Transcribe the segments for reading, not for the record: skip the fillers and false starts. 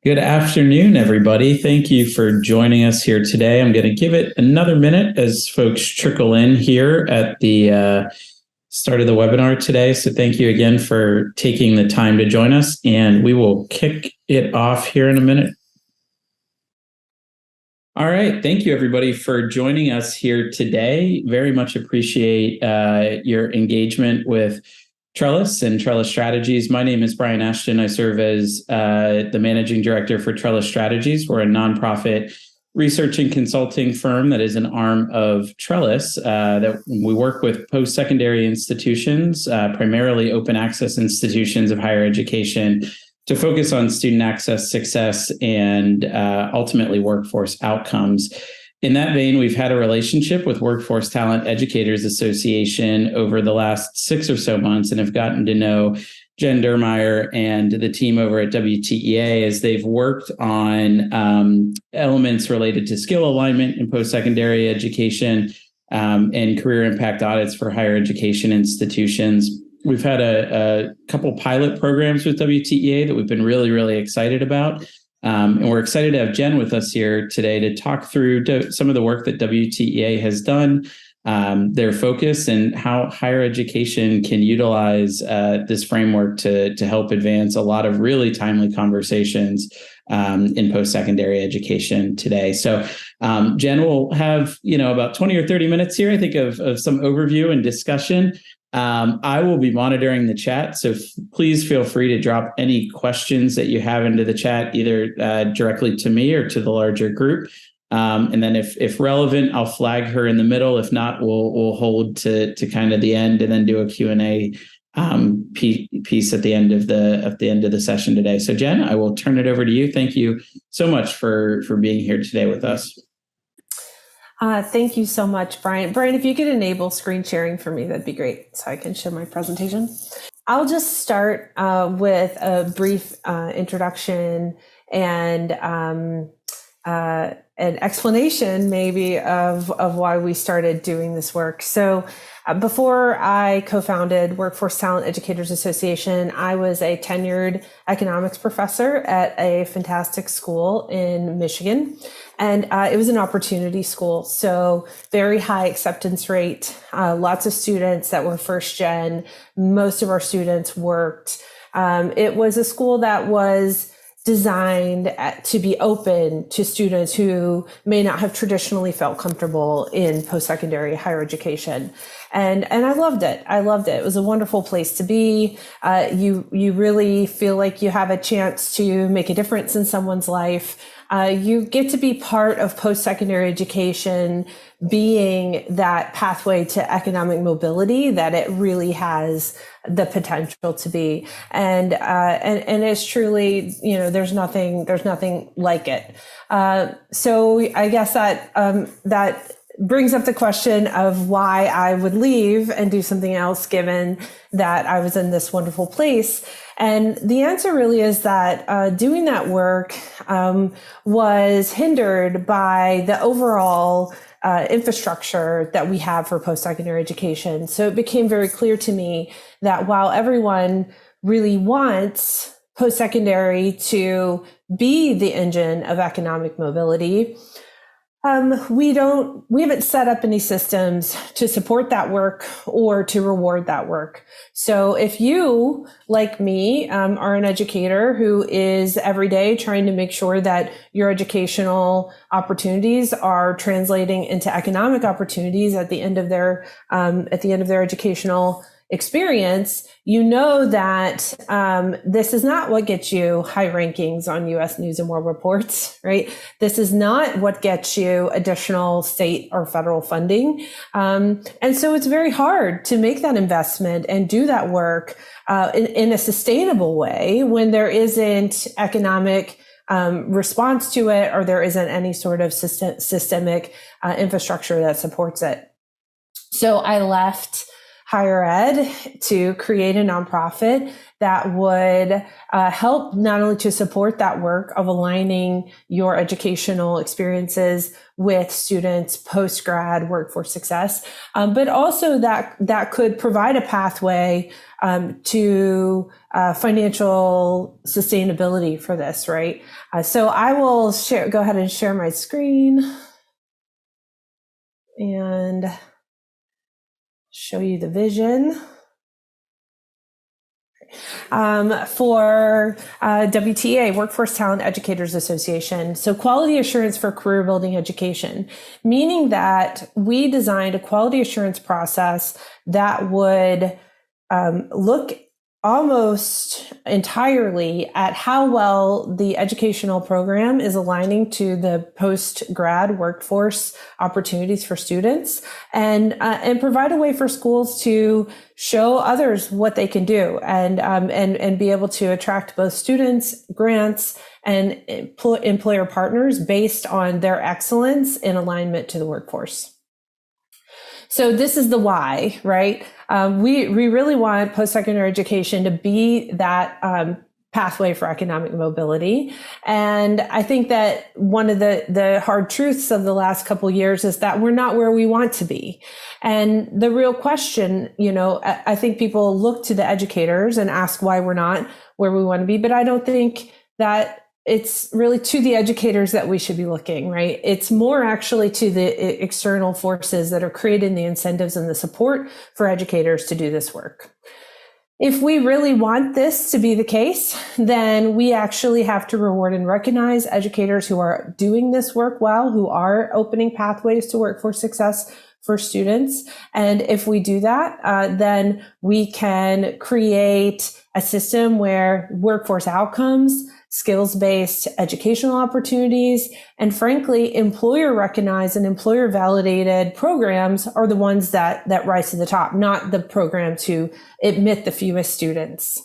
Good afternoon, everybody. Thank you for joining us here today. I'm going to give it another minute as folks trickle in here at the start of the webinar today. So thank you again for taking the time to join us, and we will kick it off here in a minute. All right. Thank you, everybody, for joining us here today. Very much appreciate your engagement with Trellis and Trellis Strategies. My name is Bryan Ashton. I serve as the managing director for Trellis Strategies. We're a nonprofit research and consulting firm that is an arm of Trellis. That we work with post-secondary institutions, primarily open access institutions of higher education, to focus on student access, success, and ultimately workforce outcomes. In that vein, we've had a relationship with Workforce Talent Educators Association over the last 6 or so months and have gotten to know Jen Dirmeyer and the team over at WTEA as they've worked on elements related to skill alignment in post-secondary education and career impact audits for higher education institutions. We've had a couple pilot programs with WTEA that we've been really, really excited about. And we're excited to have Jen with us here today to talk through some of the work that WTEA has done, their focus, and how higher education can utilize this framework to help advance a lot of really timely conversations in post-secondary education today. So Jen will have about 20 or 30 minutes here, I think, of some overview and discussion. I will be monitoring the chat, so please feel free to drop any questions that you have into the chat, either directly to me or to the larger group. And then if relevant, I'll flag her in the middle. If not, we'll hold to kind of the end and then do a Q&A piece at the end of the session today. So Jen, I will turn it over to you. Thank you so much for being here today with us. Thank you so much, Brian. Brian, if you could enable screen sharing for me, that'd be great, so I can share my presentation. I'll just start with a brief introduction and an explanation maybe of why we started doing this work. So before I co-founded Workforce Talent Educators Association, I was a tenured economics professor at a fantastic school in Michigan. And it was an opportunity school, so very high acceptance rate, lots of students that were first gen. Most of our students worked. It was a school that was designed to be open to students who may not have traditionally felt comfortable in post-secondary higher education. And I loved it. It was a wonderful place to be. You really feel like you have a chance to make a difference in someone's life. You get to be part of post-secondary education being that pathway to economic mobility that it really has the potential to be. And it's truly, there's nothing like it. So I guess that brings up the question of why I would leave and do something else, given that I was in this wonderful place. And the answer really is that doing that work was hindered by the overall infrastructure that we have for post-secondary education. So it became very clear to me that while everyone really wants post-secondary to be the engine of economic mobility, we haven't set up any systems to support that work or to reward that work. So if you, like me, are an educator who is every day trying to make sure that your educational opportunities are translating into economic opportunities at the end of their educational experience, you know that this is not what gets you high rankings on U.S. News and World Reports, right? This is not what gets you additional state or federal funding. And so it's very hard to make that investment and do that work in a sustainable way when there isn't economic response to it, or there isn't any sort of systemic infrastructure that supports it. So I left higher ed to create a nonprofit that would help not only to support that work of aligning your educational experiences with students' post-grad workforce success, but also that could provide a pathway to financial sustainability for this, right? So I will go ahead and share my screen and show you the vision. For WTA, Workforce Talent Educators Association. So quality assurance for career building education, meaning that we designed a quality assurance process that would look almost entirely at how well the educational program is aligning to the post-grad workforce opportunities for students, and provide a way for schools to show others what they can do, and be able to attract both students, grants, and employer partners based on their excellence in alignment to the workforce. So this is the why, right? We really want post-secondary education to be that pathway for economic mobility. And I think that one of the hard truths of the last couple of years is that we're not where we want to be. And the real question, I think people look to the educators and ask why we're not where we want to be, but I don't think that it's really to the educators that we should be looking, right? It's more actually to the external forces that are creating the incentives and the support for educators to do this work. If we really want this to be the case, then we actually have to reward and recognize educators who are doing this work well, who are opening pathways to workforce success for students. And if we do that, then we can create a system where workforce outcomes, skills-based educational opportunities, and frankly, employer-recognized and employer-validated programs are the ones that rise to the top, not the programs who admit the fewest students.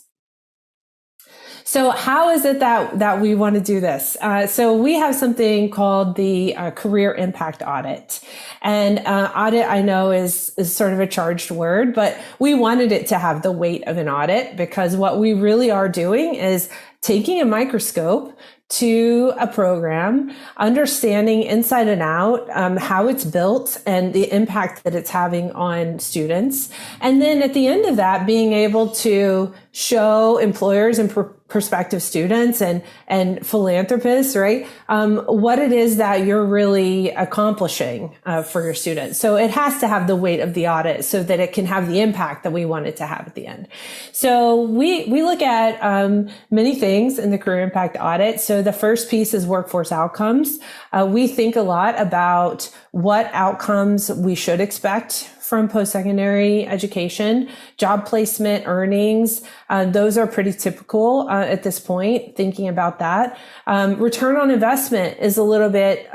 So how is it that we want to do this? So we have something called the Career Impact Audit. And audit, I know, is sort of a charged word, but we wanted it to have the weight of an audit, because what we really are doing is taking a microscope to a program, understanding inside and out how it's built and the impact that it's having on students. And then at the end of that, being able to show employers and prospective students and philanthropists, right, what it is that you're really accomplishing for your students. So it has to have the weight of the audit so that it can have the impact that we want it to have at the end. So we look at many things in the Career Impact Audit. So the first piece is workforce outcomes. We think a lot about what outcomes we should expect from post-secondary education. Job placement, earnings, those are pretty typical at this point, thinking about that. Return on investment is a little bit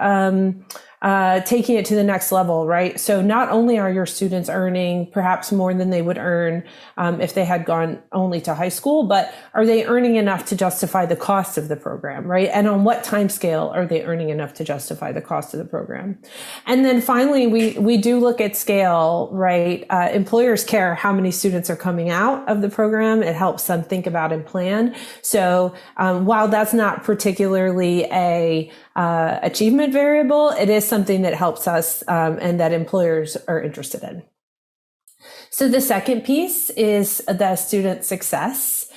taking it to the next level, right? So not only are your students earning perhaps more than they would earn if they had gone only to high school, but are they earning enough to justify the cost of the program, right? And on what time scale are they earning enough to justify the cost of the program? And then finally, we do look at scale, right? Employers care how many students are coming out of the program. It helps them think about and plan. So while that's not particularly a achievement variable, it is something that helps us and that employers are interested in. So the second piece is the student success.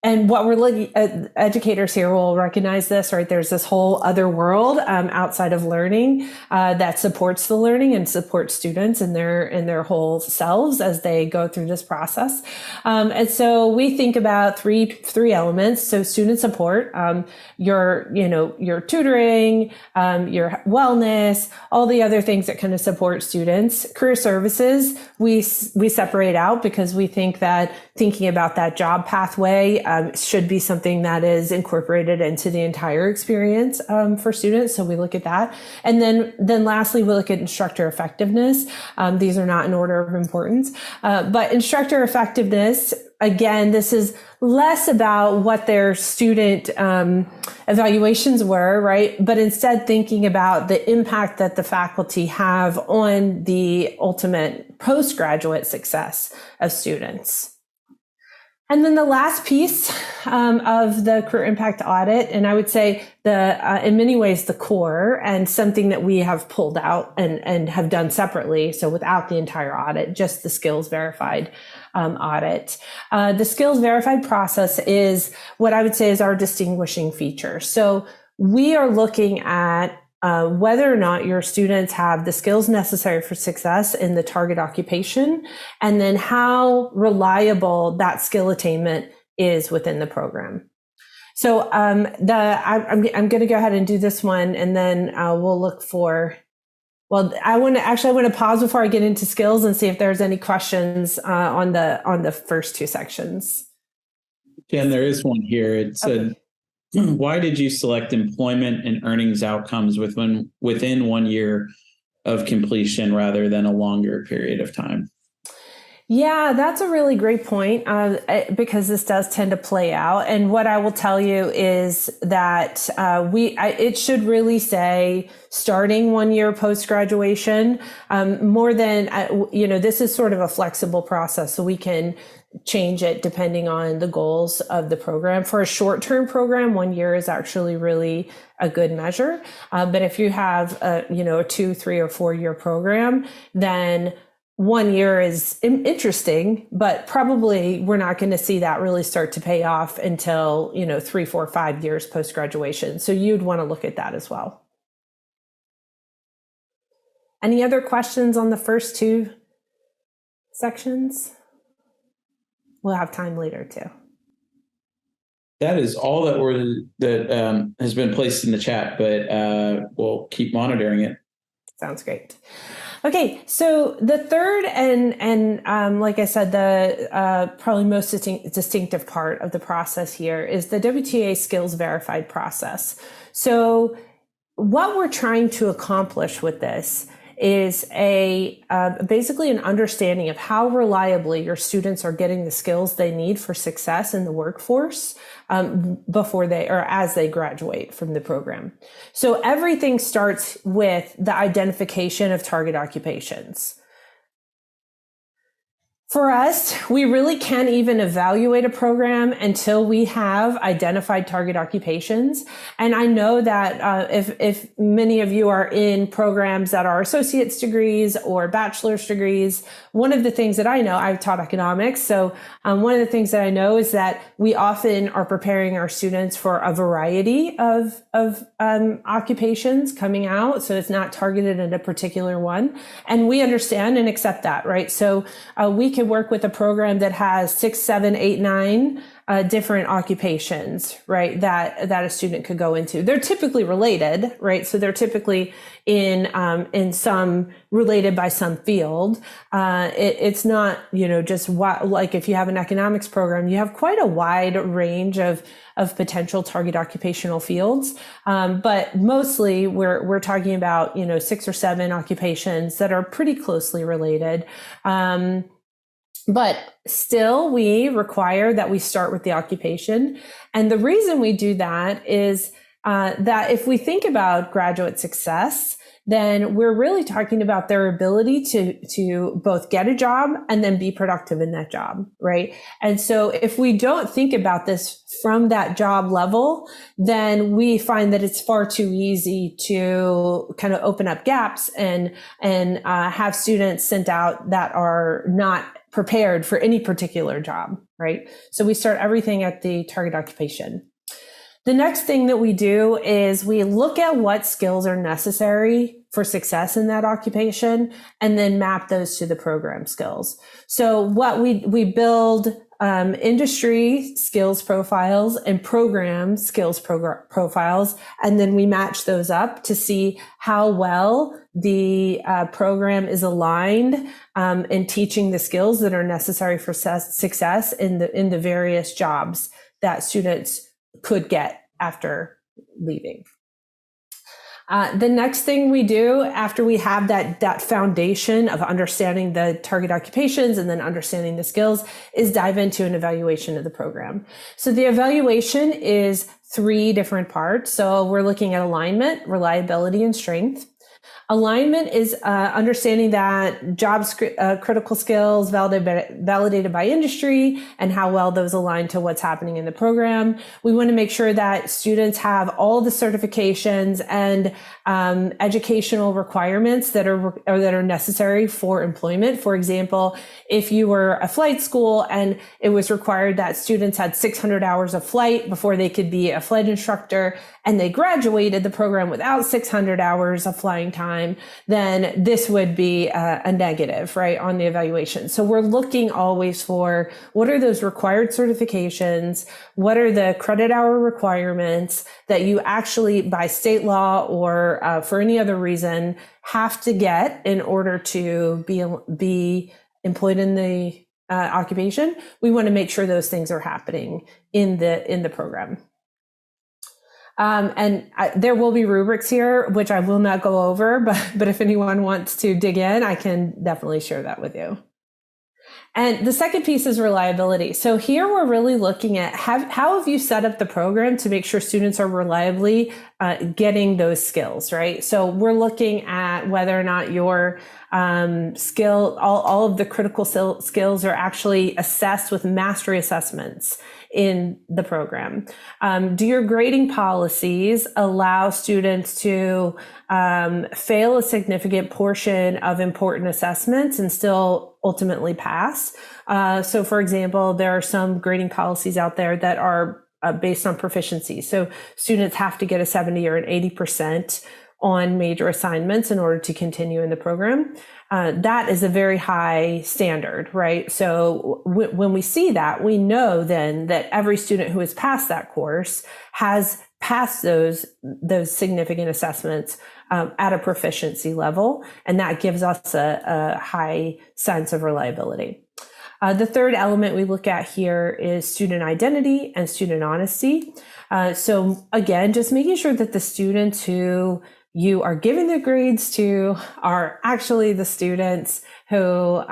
And what we're looking at, educators here will recognize this, right? There's this whole other world outside of learning that supports the learning and supports students in their whole selves as they go through this process. And so we think about three elements. So student support, your tutoring, your wellness, all the other things that kind of support students. Career services, we separate out because we think that thinking about that job pathway should be something that is incorporated into the entire experience for students. So we look at that. And then lastly, we look at instructor effectiveness. These are not in order of importance, but instructor effectiveness, again, this is less about what their student evaluations were, right? But instead thinking about the impact that the faculty have on the ultimate postgraduate success of students. And then the last piece of the career impact audit, and I would say in many ways the core, and something that we have pulled out and have done separately, so without the entire audit, just the skills verified audit. The skills verified process is what I would say is our distinguishing feature. So we are looking at whether or not your students have the skills necessary for success in the target occupation, and then how reliable that skill attainment is within the program. So I'm going to go ahead and do this one, and then we'll look for. Well, I want to pause before I get into skills and see if there's any questions on the first two sections. Jen, there is one here. It said, why did you select employment and earnings outcomes within 1 year of completion rather than a longer period of time? Yeah, that's a really great point because this does tend to play out. And what I will tell you is that it should really say starting 1 year post graduation, more than this is sort of a flexible process, so we can change it depending on the goals of the program. For a short-term program, 1 year is actually really a good measure. But if you have a 2, 3, or 4 year program, then 1 year is interesting, but probably we're not going to see that really start to pay off until 3, 4, 5 years post graduation. So you'd want to look at that as well. Any other questions on the first two sections? We'll have time later too. That is all that has been placed in the chat, but we'll keep monitoring it. Sounds great. Okay, so the third and like I said, the probably most distinctive part of the process here is the WTA skills verified process. So what we're trying to accomplish with this is basically an understanding of how reliably your students are getting the skills they need for success in the workforce before as they graduate from the program. So everything starts with the identification of target occupations. For us, we really can't even evaluate a program until we have identified target occupations. And I know that if many of you are in programs that are associate's degrees or bachelor's degrees, one of the things that I know, I've taught economics. So one of the things that I know is that we often are preparing our students for a variety of occupations coming out. So it's not targeted at a particular one. And we understand and accept that, right? So we can work with a program that has 6, 7, 8, 9 different occupations, right? That a student could go into. They're typically related, right? So they're typically in some related by some field. It's not, just like if you have an economics program, you have quite a wide range of potential target occupational fields. But mostly we're talking about, 6 or 7 occupations that are pretty closely related. But still, we require that we start with the occupation. And the reason we do that is that if we think about graduate success, then we're really talking about their ability to both get a job and then be productive in that job, right? And so if we don't think about this from that job level, then we find that it's far too easy to kind of open up gaps and have students sent out that are not prepared for any particular job, right? So we start everything at the target occupation. The next thing that we do is we look at what skills are necessary for success in that occupation and then map those to the program skills. So what we build industry skills profiles and program skills profiles, and then we match those up to see how well the program is aligned in teaching the skills that are necessary for success in the various jobs that students could get after leaving. The next thing we do after we have that foundation of understanding the target occupations and then understanding the skills is dive into an evaluation of the program. So the evaluation is 3 different parts. So we're looking at alignment, reliability, and strength. Alignment is understanding that critical skills validated by industry and how well those align to what's happening in the program. We want to make sure that students have all the certifications and educational requirements that are necessary for employment. For example, if you were a flight school and it was required that students had 600 hours of flight before they could be a flight instructor, and they graduated the program without 600 hours of flying time, then this would be a negative, right, on the evaluation. So we're looking always for what are those required certifications, what are the credit hour requirements that you actually, by state law or for any other reason, have to get in order to be employed in the occupation. We want to make sure those things are happening in the program. There will be rubrics here, which I will not go over, but if anyone wants to dig in, I can definitely share that with you. And the second piece is reliability. So here we're really looking at how have you set up the program to make sure students are reliably getting those skills, right? So we're looking at whether or not your all of the critical skills are actually assessed with mastery assessments in the program. Do your grading policies allow students to fail a significant portion of important assessments and still ultimately pass? So for example, there are some grading policies out there that are based on proficiency. So students have to get a 70 or an 80% on major assignments in order to continue in the program. That is a very high standard, right? So when we see that, we know then that every student who has passed that course has passed those significant assessments at a proficiency level, and that gives us a high sense of reliability. The third element we look at here is student identity and student honesty. So again, just making sure that the students who you are giving the grades to are actually the students who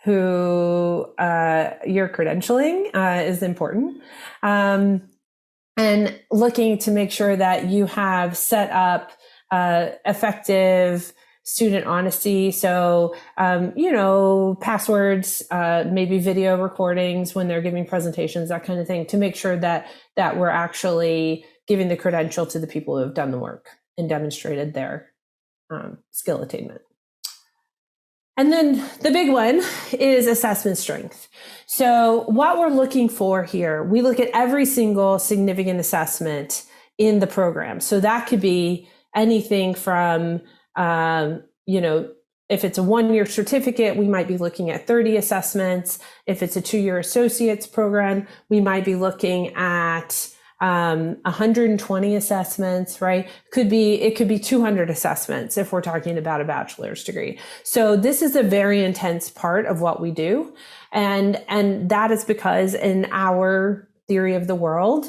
you're credentialing is important. And looking to make sure that you have set up effective student honesty. So, passwords, maybe video recordings when they're giving presentations, that kind of thing, to make sure that we're actually giving the credential to the people who have done the work and demonstrated their skill attainment. And then the big one is assessment strength. So what we're looking for here, we look at every single significant assessment in the program. So that could be anything from, if it's a 1-year certificate, we might be looking at 30 assessments. If it's a 2-year associate's program, we might be looking at 120 assessments, right? It could be 200 assessments if we're talking about a bachelor's degree. So this is a very intense part of what we do. And that is because in our theory of the world,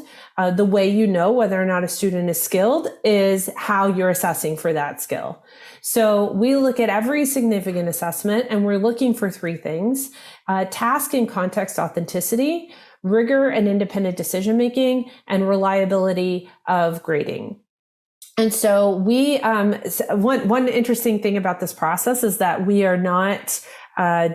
the way you know whether or not a student is skilled is how you're assessing for that skill. So we look at every significant assessment and we're looking for 3 things: task and context authenticity, rigor and independent decision-making, and reliability of grading. And so we, one interesting thing about this process is that we are not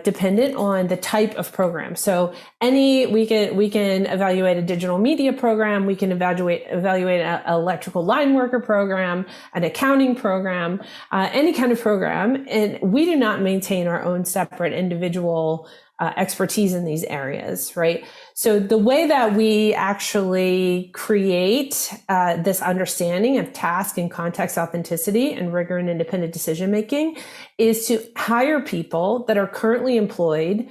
dependent on the type of program. So we can evaluate a digital media program, we can evaluate an electrical line worker program, an accounting program, any kind of program, and we do not maintain our own separate individual expertise in these areas, right? So the way that we actually create this understanding of task and context authenticity and rigor and independent decision-making is to hire people that are currently employed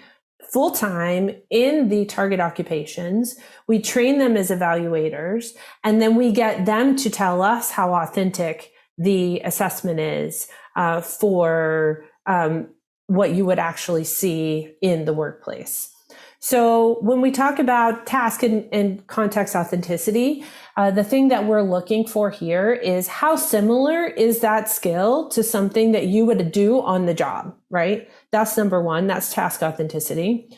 full-time in the target occupations. We train them as evaluators, and then we get them to tell us how authentic the assessment is for what you would actually see in the workplace. So when we talk about task and context authenticity, the thing that we're looking for here is how similar is that skill to something that you would do on the job, right? That's number one. That's task authenticity.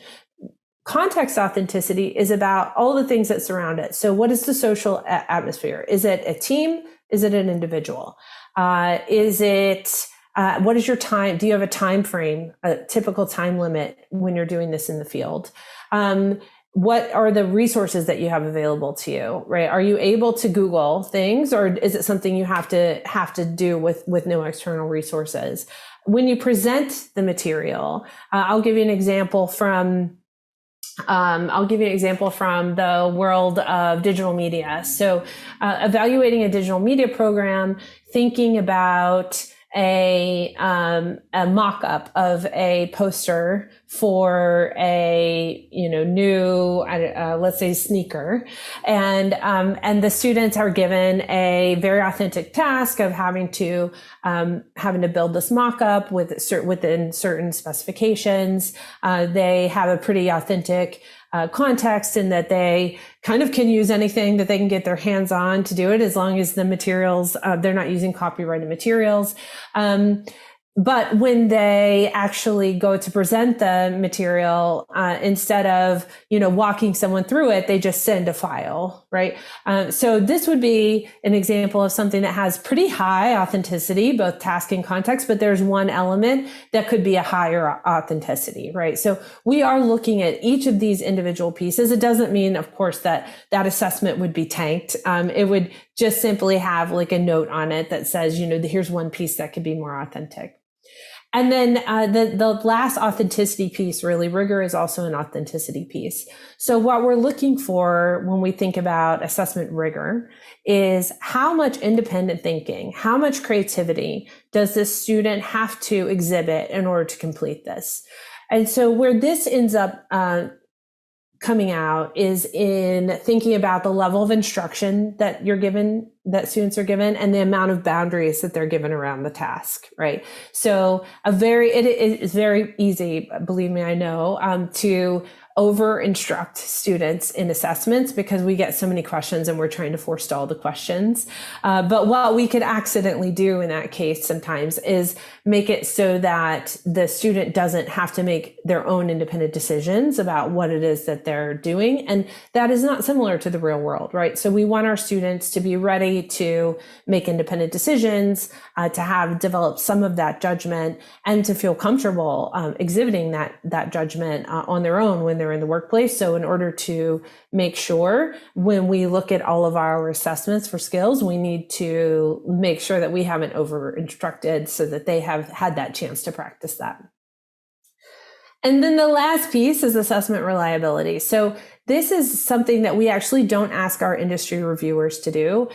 Context authenticity is about all the things that surround it. So what is the social atmosphere? Is it a team? Is it an individual? What is your time? Do you have a time frame, a typical time limit when you're doing this in the field? What are the resources that you have available to you, right? Are you able to Google things, or is it something you have to do with no external resources? When you present the material, I'll give you an example from the world of digital media. So evaluating a digital media program, thinking about a mock-up of a poster for a new let's say sneaker, and the students are given a very authentic task of having to build this mock-up within certain specifications. They have a pretty authentic context in that they kind of can use anything that they can get their hands on to do it, as long as the materials, they're not using copyrighted materials. But when they actually go to present the material, instead of, walking someone through it, they just send a file, right? So this would be an example of something that has pretty high authenticity, both task and context, but there's one element that could be a higher authenticity, right? So we are looking at each of these individual pieces. It doesn't mean, of course, that assessment would be tanked. It would just simply have like a note on it that says, here's one piece that could be more authentic. And then the last authenticity piece, really, rigor is also an authenticity piece. So what we're looking for when we think about assessment rigor is how much independent thinking, how much creativity does this student have to exhibit in order to complete this? And so where this ends up coming out is in thinking about the level of instruction that students are given, and the amount of boundaries that they're given around the task, right? So it is very easy, believe me, I know, to over instruct students in assessments because we get so many questions and we're trying to forestall the questions. But what we could accidentally do in that case sometimes is make it so that the student doesn't have to make their own independent decisions about what it is that they're doing. And that is not similar to the real world, right? So we want our students to be ready to make independent decisions, to have developed some of that judgment, and to feel comfortable exhibiting that judgment on their own when they're in the workplace. So in order to make sure when we look at all of our assessments for skills, we need to make sure that we haven't over instructed so that they have had that chance to practice that. And then the last piece is assessment reliability. So this is something that we actually don't ask our industry reviewers to do.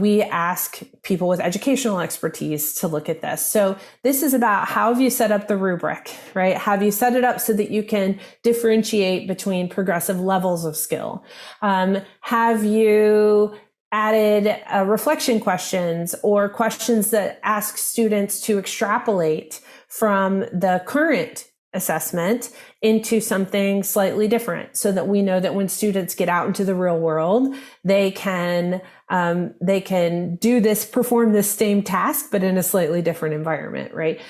We ask people with educational expertise to look at this. So this is about how have you set up the rubric, right? Have you set it up so that you can differentiate between progressive levels of skill? Have you added reflection questions or questions that ask students to extrapolate from the current assessment into something slightly different, so that we know that when students get out into the real world, they can perform this same task, but in a slightly different environment, right?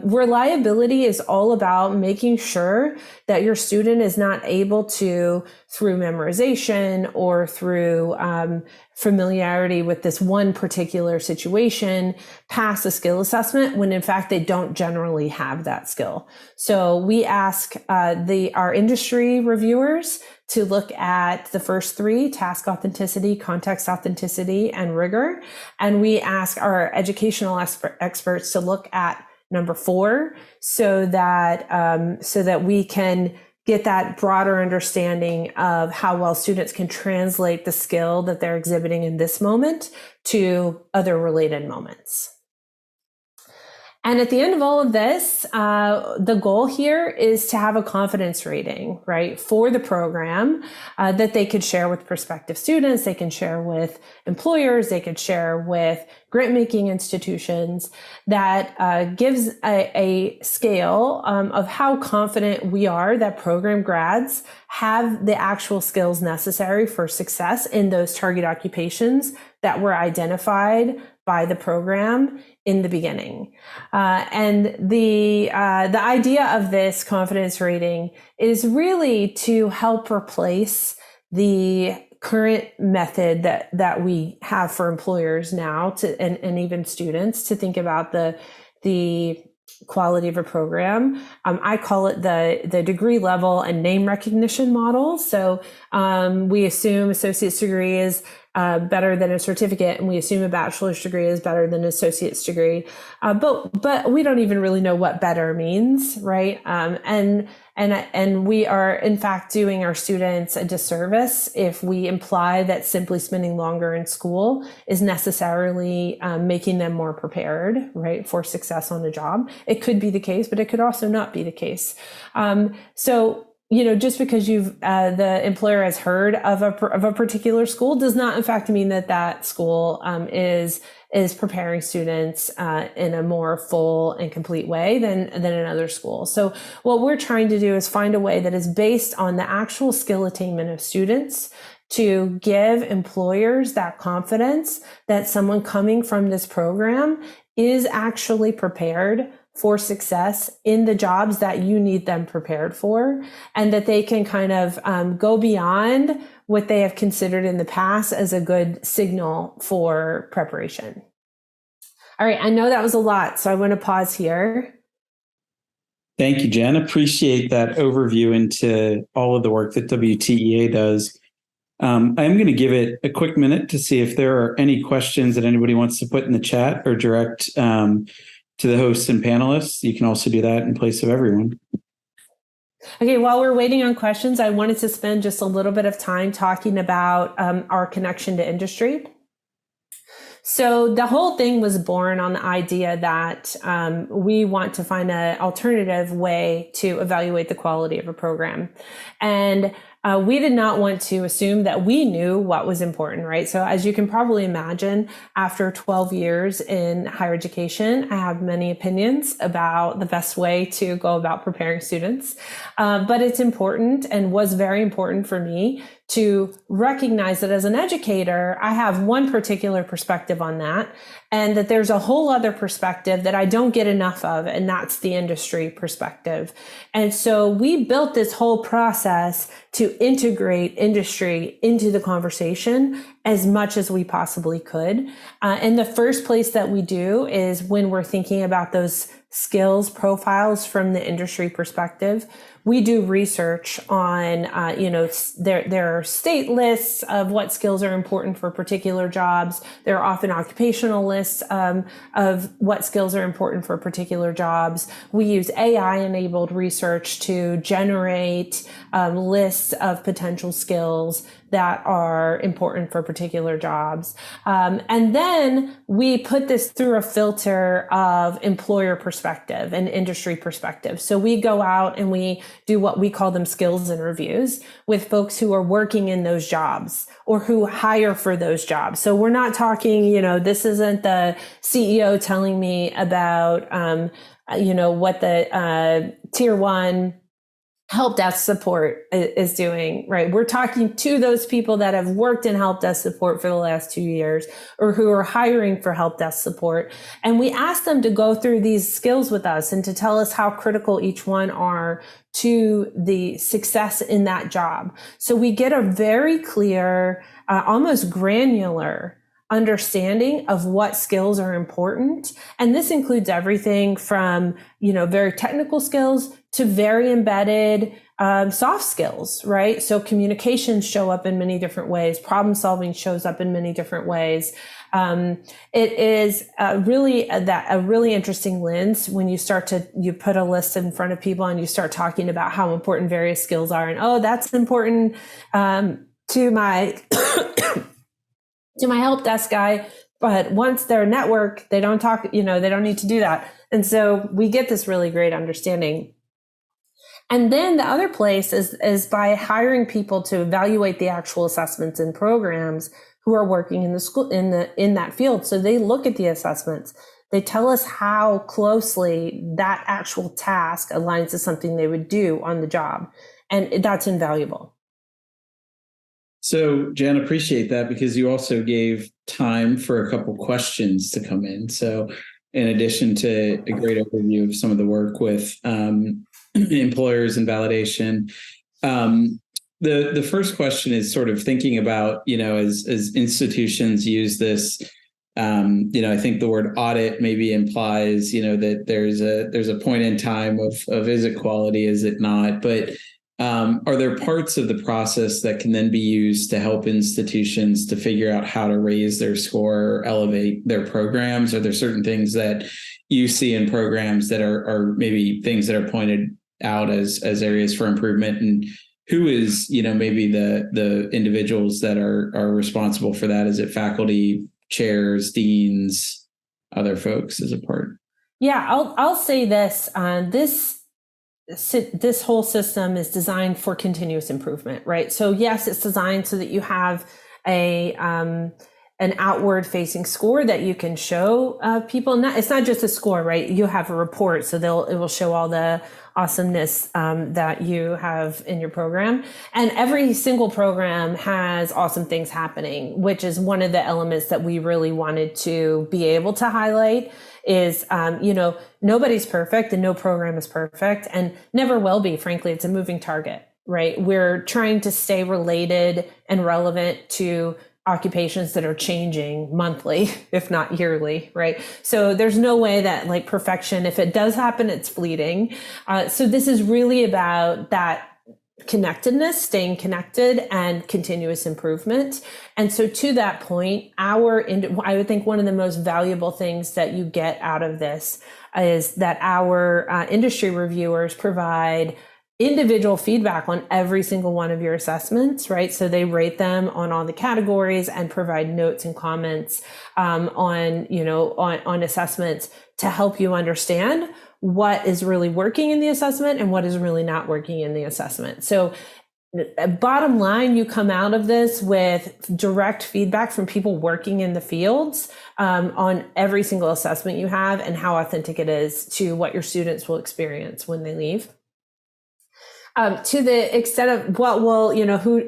Reliability is all about making sure that your student is not able to, through memorization or through familiarity with this one particular situation, pass a skill assessment when in fact they don't generally have that skill. So we ask our industry reviewers to look at the first three: task authenticity, context authenticity, and rigor. And we ask our educational experts to look at number 4 so that we can get that broader understanding of how well students can translate the skill that they're exhibiting in this moment to other related moments. And at the end of all of this, the goal here is to have a confidence rating, right, for the program that they could share with prospective students, they can share with employers, they could share with grant-making institutions that gives a scale of how confident we are that program grads have the actual skills necessary for success in those target occupations that were identified by the program in the beginning. And the idea of this confidence rating is really to help replace the current method that we have for employers now and even students to think about the quality of a program. I call it the degree level and name recognition model. So we assume associate's degree is better than a certificate, and we assume a bachelor's degree is better than an associate's degree. But we don't even really know what better means, right? And we are in fact doing our students a disservice if we imply that simply spending longer in school is necessarily making them more prepared, right, for success on a job. It could be the case, but it could also not be the case. So just because the employer has heard of a particular school does not in fact mean that school is preparing students in a more full and complete way than another school. So what we're trying to do is find a way that is based on the actual skill attainment of students to give employers that confidence that someone coming from this program is actually prepared for success in the jobs that you need them prepared for, and that they can kind of go beyond what they have considered in the past as a good signal for preparation. All right, I know that was a lot, so I want to pause here. Thank you, Jen. Appreciate that overview into all of the work that WTEA does. I'm going to give it a quick minute to see if there are any questions that anybody wants to put in the chat or direct to the hosts and panelists. You can also do that in place of everyone. Okay, while we're waiting on questions, I wanted to spend just a little bit of time talking about our connection to industry. So the whole thing was born on the idea that we want to find an alternative way to evaluate the quality of a program. And we did not want to assume that we knew what was important, right? So as you can probably imagine, after 12 years in higher education, I have many opinions about the best way to go about preparing students. But it's important and was very important for me to recognize that as an educator, I have one particular perspective on that, and that there's a whole other perspective that I don't get enough of, and that's the industry perspective. And so we built this whole process to integrate industry into the conversation as much as we possibly could. And the first place that we do is when we're thinking about those skills profiles from the industry perspective. We do research on, there are state lists of what skills are important for particular jobs. There are often occupational lists of what skills are important for particular jobs. We use AI-enabled research to generate lists of potential skills that are important for particular jobs. And then we put this through a filter of employer perspective and industry perspective. So we go out and we do what we call them skills interviews with folks who are working in those jobs or who hire for those jobs. So we're not talking, this isn't the CEO telling me about, what the tier 1 help desk support is doing, right? We're talking to those people that have worked in help desk support for the last 2 years or who are hiring for help desk support. And we ask them to go through these skills with us and to tell us how critical each one are to the success in that job. So we get a very clear, almost granular understanding of what skills are important. And this includes everything from, very technical skills to very embedded soft skills, right? So communications show up in many different ways. Problem solving shows up in many different ways. It is really a really interesting lens when you put a list in front of people and you start talking about how important various skills are. And, that's important to my to my help desk guy. But once they're network, they don't talk, they don't need to do that. And so we get this really great understanding. And then the other place is by hiring people to evaluate the actual assessments and programs who are working in the school in that field. So they look at the assessments. They tell us how closely that actual task aligns to something they would do on the job. And that's invaluable. So, Jen, appreciate that, because you also gave time for a couple questions to come in. So in addition to a great overview of some of the work with employers and validation, the first question is sort of thinking about, as institutions use this, I think the word audit maybe implies, that there's a point in time of is it quality, is it not? But are there parts of the process that can then be used to help institutions to figure out how to raise their score or elevate their programs? Are there certain things that you see in programs that are maybe things that are pointed out as areas for improvement? And who is, maybe the individuals that are responsible for that? Is it faculty, chairs, deans, other folks as a part? Yeah, I'll say this. This whole system is designed for continuous improvement, right? So yes, it's designed so that you have an outward facing score that you can show people. It's not just a score, right? You have a report, so it will show all the awesomeness that you have in your program. And every single program has awesome things happening, which is one of the elements that we really wanted to be able to highlight is, nobody's perfect and no program is perfect and never will be. Frankly, it's a moving target, right? We're trying to stay related and relevant to occupations that are changing monthly, if not yearly, right? So there's no way that like perfection, if it does happen, it's fleeting. So this is really about that connectedness, staying connected and continuous improvement. And so to that point, I would think one of the most valuable things that you get out of this is that our industry reviewers provide individual feedback on every single one of your assessments, right? So they rate them on all the categories and provide notes and comments on assessments to help you understand what is really working in the assessment and what is really not working in the assessment. So bottom line, you come out of this with direct feedback from people working in the fields on every single assessment you have and how authentic it is to what your students will experience when they leave. To the extent of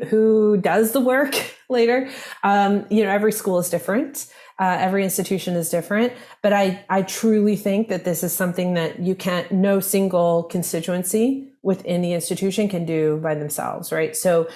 who does the work later, every school is different. Every institution is different, but I truly think that this is something that no single constituency within the institution can do by themselves, right? So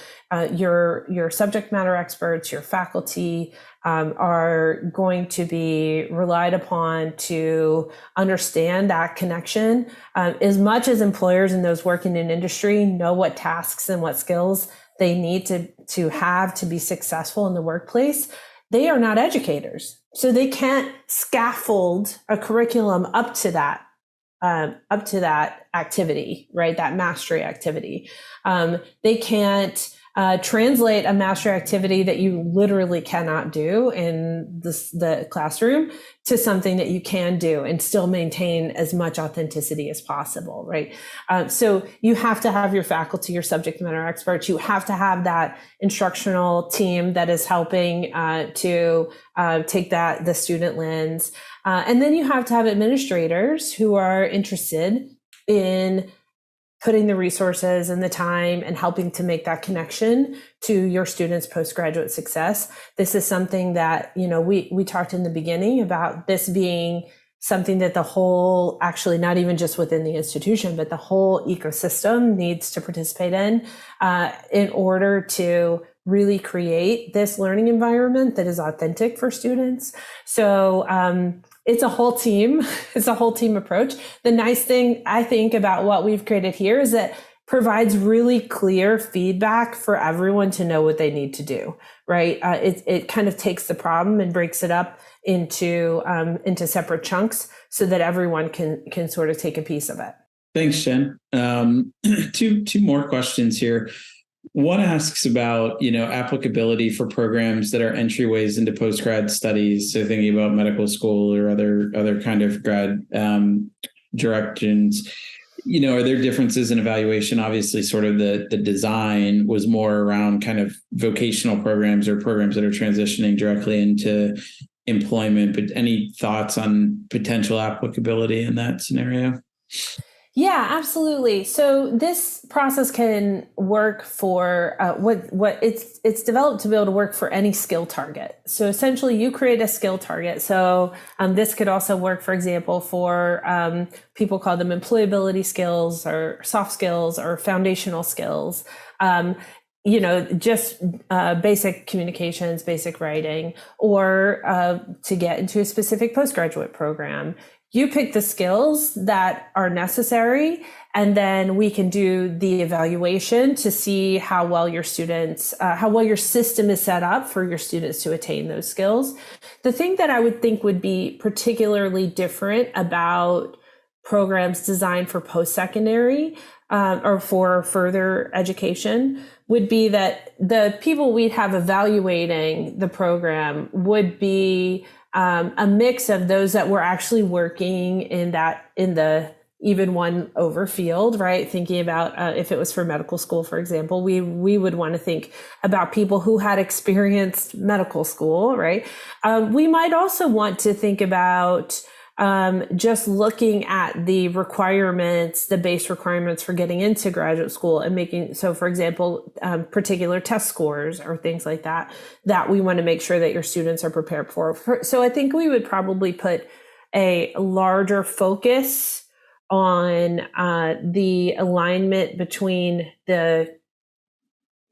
your subject matter experts, your faculty are going to be relied upon to understand that connection. As much as employers and those working in industry know what tasks and what skills they need to have to be successful in the workplace, they are not educators. So they can't scaffold a curriculum up to that activity, right? That mastery activity. They can't translate a mastery activity that you literally cannot do in the classroom to something that you can do and still maintain as much authenticity as possible, right? So you have to have your faculty, your subject matter experts. You have to have that instructional team that is helping to take the student lens. And then you have to have administrators who are interested in putting the resources and the time and helping to make that connection to your students' postgraduate success. This is something that, we talked in the beginning about this being something that the whole, actually not even just within the institution, but the whole ecosystem needs to participate in order to really create this learning environment that is authentic for students. So, it's a whole team. It's a whole team approach. The nice thing I think about what we've created here is that provides really clear feedback for everyone to know what they need to do, right? It kind of takes the problem and breaks it up into separate chunks so that everyone can sort of take a piece of it. Thanks, Jen. Two more questions here. One asks about, applicability for programs that are entryways into postgrad studies. So thinking about medical school or other kind of grad directions. Are there differences in evaluation? Obviously, sort of the design was more around kind of vocational programs or programs that are transitioning directly into employment. But any thoughts on potential applicability in that scenario? Yeah, absolutely. So this process can work for what it's developed to be able to work for any skill target. So essentially, you create a skill target. So this could also work, for example, for people call them employability skills or soft skills or foundational skills. Just basic communications, basic writing, or to get into a specific postgraduate program. You pick the skills that are necessary, and then we can do the evaluation to see how well your system is set up for your students to attain those skills. The thing that I would think would be particularly different about programs designed for postsecondary or for further education would be that the people we'd have evaluating the program would be a mix of those that were actually working in the even one over field, right? Thinking about if it was for medical school, for example, we would want to think about people who had experienced medical school, right? We might also want to think about just looking at the requirements, the base requirements for getting into graduate school and making, so for example, particular test scores or things like that we want to make sure that your students are prepared for. So I think we would probably put a larger focus on the alignment between the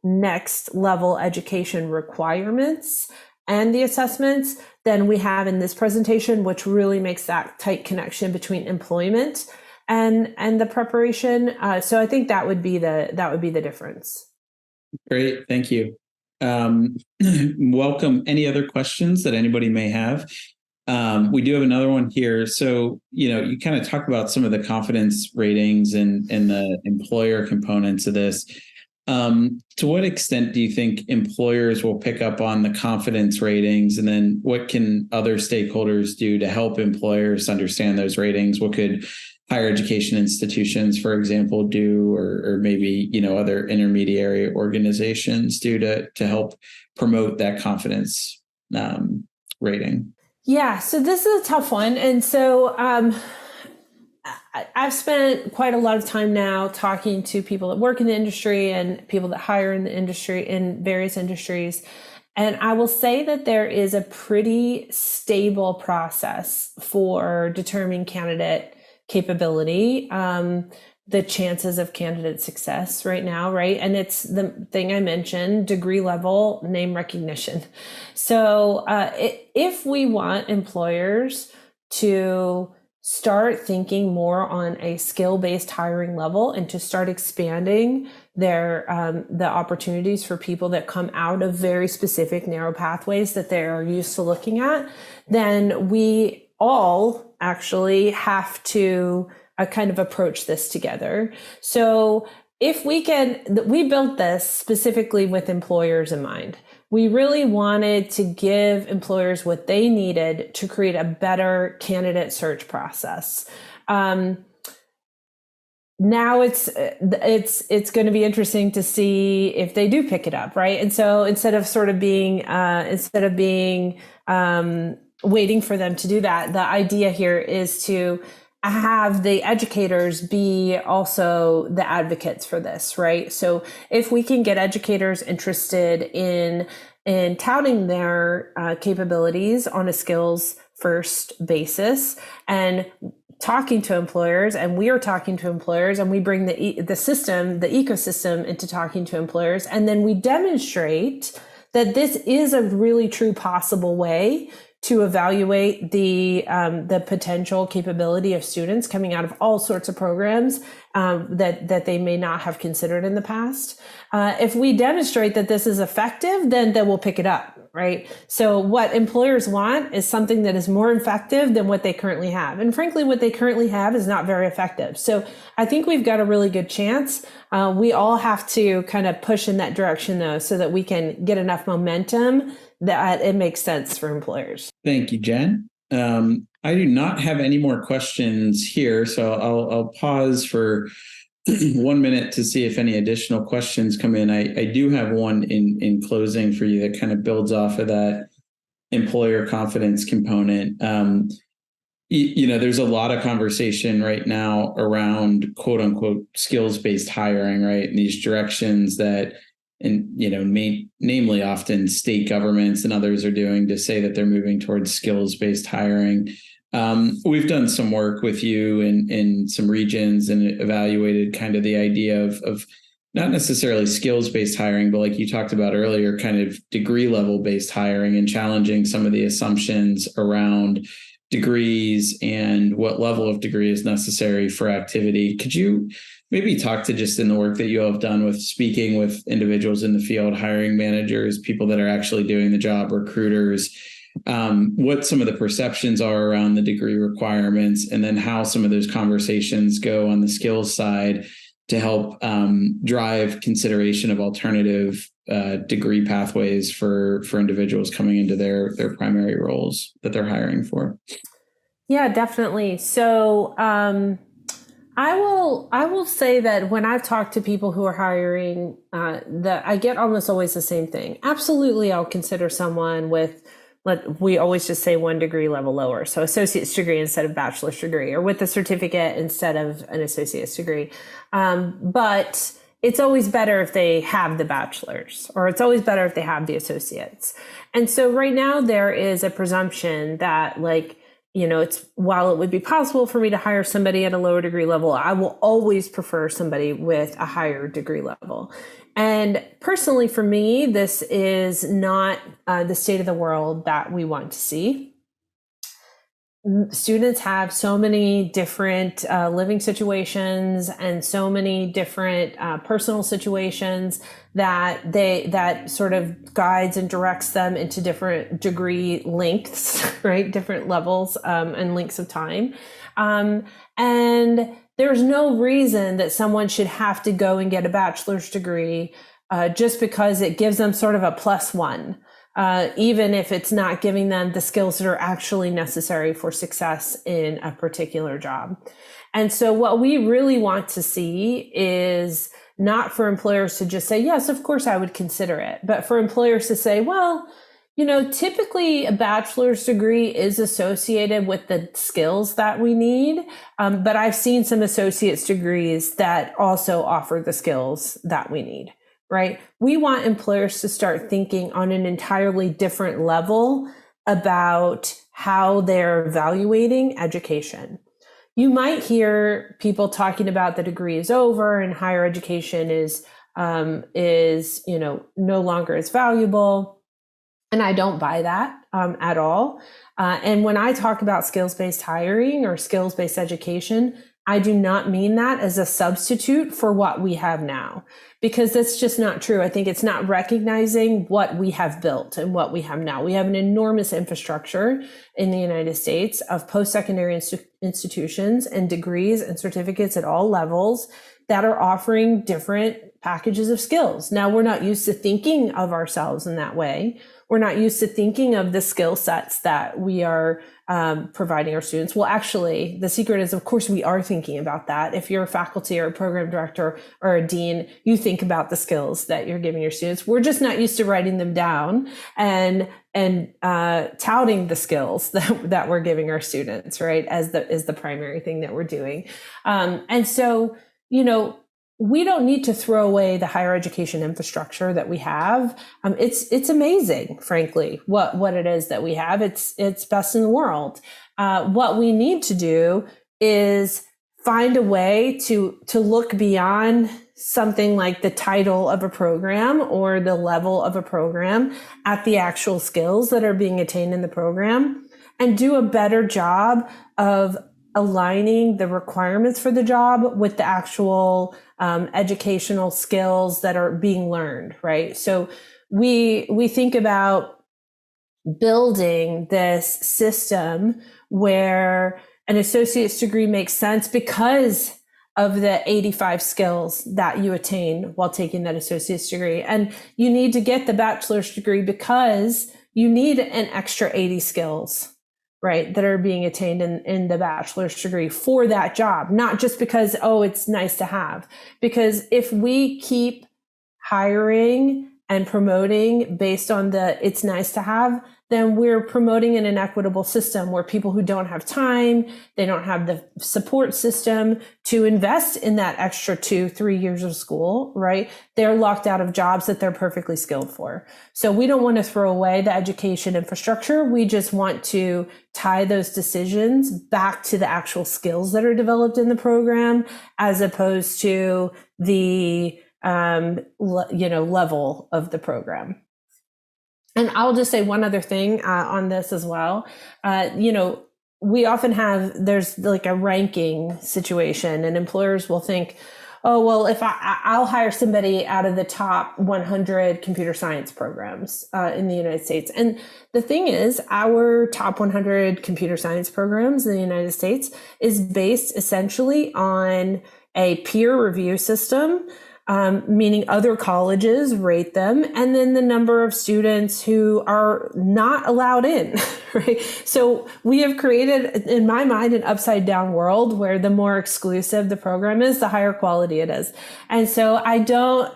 next level education requirements and the assessments than we have in this presentation, which really makes that tight connection between employment and the preparation. So I think that would be the difference. Great, thank you. Welcome. Any other questions that anybody may have? We do have another one here. So, you kind of talk about some of the confidence ratings and the employer components of this. To what extent do you think employers will pick up on the confidence ratings? And then what can other stakeholders do to help employers understand those ratings? What could higher education institutions, for example, do, or maybe, other intermediary organizations do to help promote that confidence rating? Yeah, so this is a tough one. And so I've spent quite a lot of time now talking to people that work in the industry and people that hire in the industry, in various industries. And I will say that there is a pretty stable process for determining candidate capability, the chances of candidate success right now, right? And it's the thing I mentioned, degree level, name recognition. So if we want employers to start thinking more on a skill-based hiring level and to start expanding their the opportunities for people that come out of very specific narrow pathways that they are used to looking at, then we all actually have to kind of approach this together. So if we built this specifically with employers in mind. We really wanted to give employers what they needed to create a better candidate search process. Now it's going to be interesting to see if they do pick it up, right? And so instead of waiting for them to do that, the idea here is to have the educators be also the advocates for this, right? So if we can get educators interested in touting their capabilities on a skills first basis and talking to employers, and we are talking to employers, and we bring the ecosystem into talking to employers, and then we demonstrate that this is a really true possible way to evaluate the potential capability of students coming out of all sorts of programs that they may not have considered in the past. If we demonstrate that this is effective, then we'll pick it up, right? So what employers want is something that is more effective than what they currently have. And frankly, what they currently have is not very effective. So I think we've got a really good chance. We all have to kind of push in that direction, though, so that we can get enough momentum that it makes sense for employers. Thank you, Jen. I do not have any more questions here, so I'll pause for 1 minute to see if any additional questions come in. I do have one in closing for you that kind of builds off of that employer confidence component. There's a lot of conversation right now around quote unquote skills-based hiring, right? And these directions that, namely often state governments and others are doing to say that they're moving towards skills-based hiring. We've done some work with you in some regions and evaluated kind of the idea of not necessarily skills-based hiring, but like you talked about earlier, kind of degree level based hiring and challenging some of the assumptions around degrees and what level of degree is necessary for activity. Could you maybe talk to, just in the work that you have done with speaking with individuals in the field, hiring managers, people that are actually doing the job, recruiters, what some of the perceptions are around the degree requirements, and then how some of those conversations go on the skills side to help drive consideration of alternative degree pathways for individuals coming into their primary roles that they're hiring for? Yeah, definitely. So I will say that when I've talked to people who are hiring, that I get almost always the same thing. Absolutely, I'll consider someone with, we always just say 1 degree level lower. So associate's degree instead of bachelor's degree, or with a certificate instead of an associate's degree. But it's always better if they have the bachelor's, or it's always better if they have the associates. And so right now there is a presumption that, while it would be possible for me to hire somebody at a lower degree level, I will always prefer somebody with a higher degree level. And personally, for me, this is not the state of the world that we want to see. Students have so many different living situations and so many different personal situations that sort of guides and directs them into different degree lengths, right? Different levels and lengths of time. And there's no reason that someone should have to go and get a bachelor's degree just because it gives them sort of a +1. Even if it's not giving them the skills that are actually necessary for success in a particular job. And so what we really want to see is not for employers to just say, yes, of course I would consider it, but for employers to say, well, typically a bachelor's degree is associated with the skills that we need. But I've seen some associate's degrees that also offer the skills that we need. Right? We want employers to start thinking on an entirely different level about how they're evaluating education. You might hear people talking about the degree is over and higher education is no longer as valuable. And I don't buy that at all. And when I talk about skills-based hiring or skills-based education, I do not mean that as a substitute for what we have now, because that's just not true. I think it's not recognizing what we have built and what we have now. We have an enormous infrastructure in the United States of post-secondary institutions and degrees and certificates at all levels that are offering different packages of skills. Now, we're not used to thinking of ourselves in that way. We're not used to thinking of the skill sets that we are providing our students. Well, actually, the secret is, of course, we are thinking about that. If you're a faculty or a program director or a dean, you think about the skills that you're giving your students. We're just not used to writing them down and touting the skills that we're giving our students, right, as the primary thing that we're doing. And so, we don't need to throw away the higher education infrastructure that we have. It's amazing, frankly, what it is that we have. It's best in the world. What we need to do is find a way to look beyond something like the title of a program or the level of a program at the actual skills that are being attained in the program, and do a better job of aligning the requirements for the job with the actual educational skills that are being learned, right? So we think about building this system where an associate's degree makes sense because of the 85 skills that you attain while taking that associate's degree. And you need to get the bachelor's degree because you need an extra 80 skills, right, that are being attained in the bachelor's degree for that job, not just because, oh, it's nice to have. Because if we keep hiring and promoting based on the it's nice to have, then we're promoting an inequitable system where people who don't have time, they don't have the support system to invest in that extra 2-3 years of school, right? They're locked out of jobs that they're perfectly skilled for. So we don't want to throw away the education infrastructure. We just want to tie those decisions back to the actual skills that are developed in the program, as opposed to the level of the program. And I'll just say one other thing on this as well. We often there's like a ranking situation, and employers will think, oh, well, if I'll hire somebody out of the top 100 computer science programs in the United States. And the thing is, our top 100 computer science programs in the United States is based essentially on a peer review system, meaning other colleges rate them, and then the number of students who are not allowed in, right? So we have created, in my mind, an upside down world where the more exclusive the program is, the higher quality it is. And so I don't,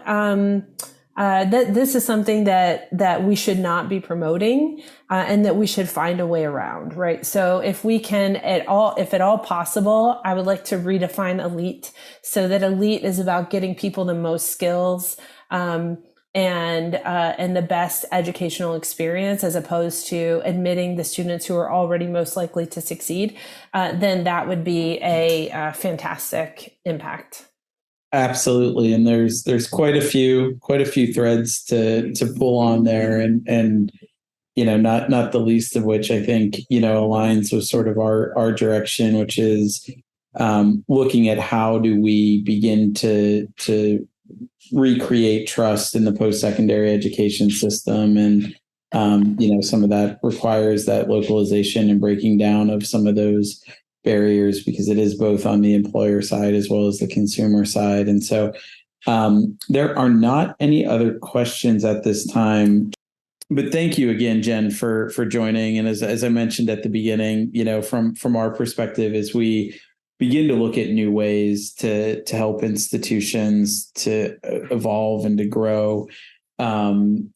this is something that we should not be promoting, and that we should find a way around, right? So if we can if at all possible, I would like to redefine elite, so that elite is about getting people the most skills, and the best educational experience, as opposed to admitting the students who are already most likely to succeed. Then that would be a fantastic impact. Absolutely. And there's quite a few threads to pull on there, and not the least of which I think aligns with sort of our direction, which is looking at how do we begin to recreate trust in the post-secondary education system. And some of that requires that localization and breaking down of some of those barriers, because it is both on the employer side as well as the consumer side. And so there are not any other questions at this time. But thank you again, Jen, for joining. And as I mentioned at the beginning, from our perspective, as we begin to look at new ways to help institutions to evolve and to grow, and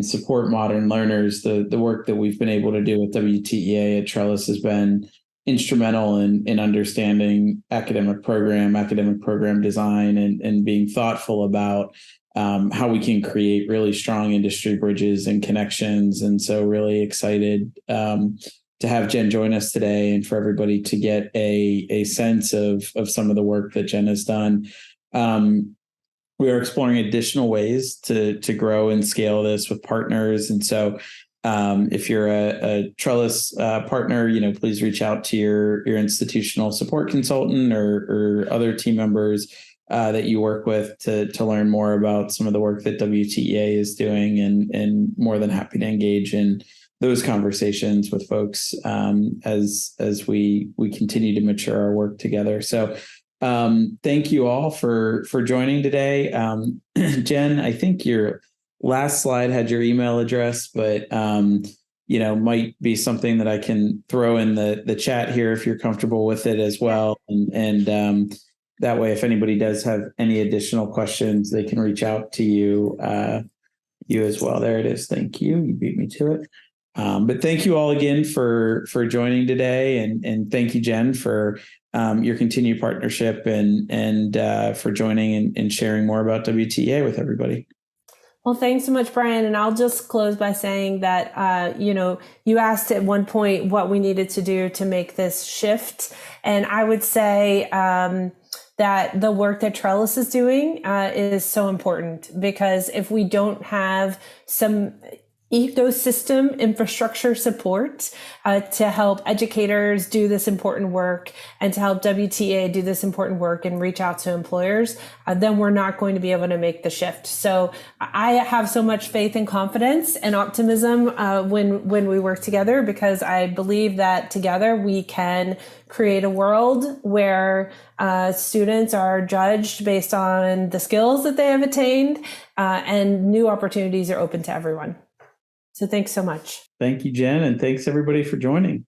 support modern learners, the work that we've been able to do with WTEA at Trellis has been instrumental in understanding academic program design, and being thoughtful about how we can create really strong industry bridges and connections. And so really excited to have Jen join us today, and for everybody to get a sense of some of the work that Jen has done. We are exploring additional ways to grow and scale this with partners. And so if you're a Trellis partner, please reach out to your institutional support consultant or other team members that you work with to learn more about some of the work that WTEA is doing, and more than happy to engage in those conversations with folks as we continue to mature our work together. So thank you all for joining today. Jen, I think your last slide had your email address, but might be something that I can throw in the chat here if you're comfortable with it as well. And that way, if anybody does have any additional questions, they can reach out to you as well. There it is. Thank you. You beat me to it. But thank you all again for joining today, and thank you, Jen, for your continued partnership and for joining and sharing more about WTEA with everybody. Well, thanks so much, Bryan. And I'll just close by saying that, you asked at one point what we needed to do to make this shift. And I would say that the work that Trellis is doing is so important, because if we don't have some ecosystem infrastructure support to help educators do this important work and to help WTA do this important work and reach out to employers, then we're not going to be able to make the shift. So I have so much faith and confidence and optimism when we work together, because I believe that together we can create a world where students are judged based on the skills that they have attained, and new opportunities are open to everyone. So thanks so much. Thank you, Jen, and thanks everybody for joining.